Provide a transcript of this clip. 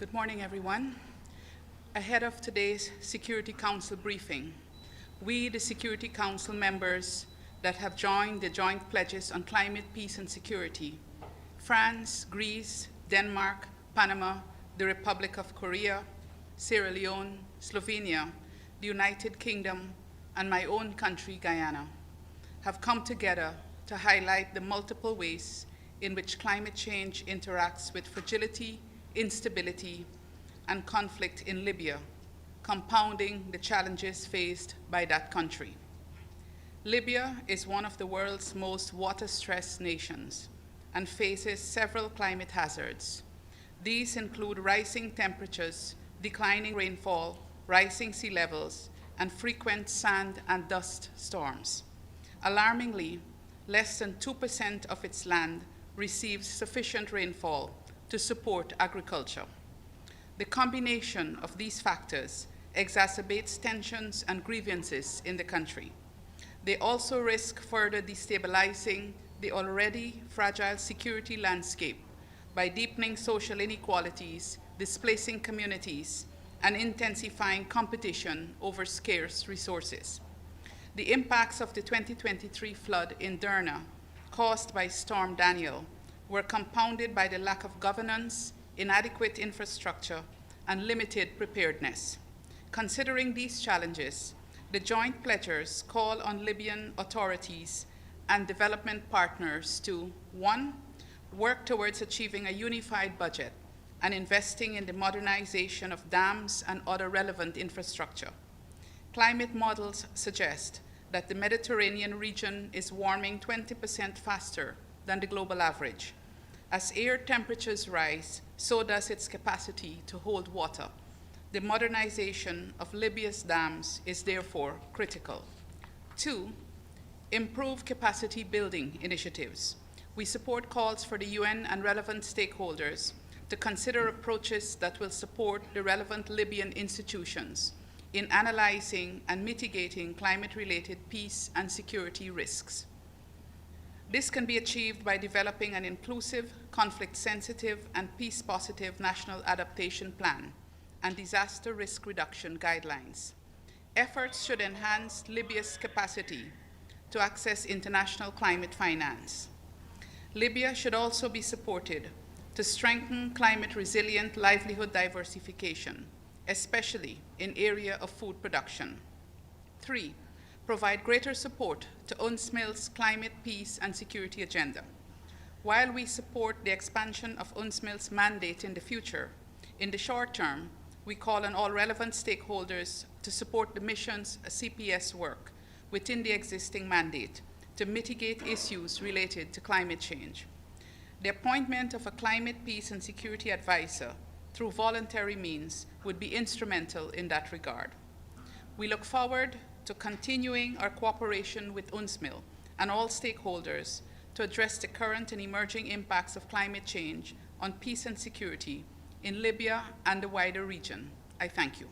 Good morning, everyone. Ahead of today's Security Council briefing, we, the Security Council members that have joined the joint pledges on climate, peace, and security, France, Greece, Denmark, Panama, the Republic of Korea, Sierra Leone, Slovenia, the United Kingdom, and my own country, Guyana, have come together to highlight the multiple ways in which climate change interacts with fragility, instability, and conflict in Libya, compounding the challenges faced by that country. Libya is one of the world's most water-stressed nations and faces several climate hazards. These include rising temperatures, declining rainfall, rising sea levels, and frequent sand and dust storms. Alarmingly, less than 2% of its land receives sufficient rainfall to support agriculture. The combination of these factors exacerbates tensions and grievances in the country. They also risk further destabilizing the already fragile security landscape by deepening social inequalities, displacing communities, and intensifying competition over scarce resources. The impacts of the 2023 flood in Derna, caused by Storm Daniel, were compounded by the lack of governance, inadequate infrastructure, and limited preparedness. Considering these challenges, the joint pledgers call on Libyan authorities and development partners to, 1, work towards achieving a unified budget and investing in the modernization of dams and other relevant infrastructure. Climate models suggest that the Mediterranean region is warming 20% faster than the global average. As air temperatures rise, so does its capacity to hold water. The modernization of Libya's dams is therefore critical. 2, improve capacity building initiatives. We support calls for the UN and relevant stakeholders to consider approaches that will support the relevant Libyan institutions in analyzing and mitigating climate-related peace and security risks. This can be achieved by developing an inclusive, conflict-sensitive, and peace-positive national adaptation plan and disaster risk reduction guidelines. Efforts should enhance Libya's capacity to access international climate finance. Libya should also be supported to strengthen climate-resilient livelihood diversification, especially in area of food production. 3, provide greater support to UNSMIL's climate, peace, and security agenda. While we support the expansion of UNSMIL's mandate in the future, in the short term, we call on all relevant stakeholders to support the mission's CPS work within the existing mandate to mitigate issues related to climate change. The appointment of a climate, peace, and security advisor through voluntary means would be instrumental in that regard. We look forward to continuing our cooperation with UNSMIL and all stakeholders to address the current and emerging impacts of climate change on peace and security in Libya and the wider region. I thank you.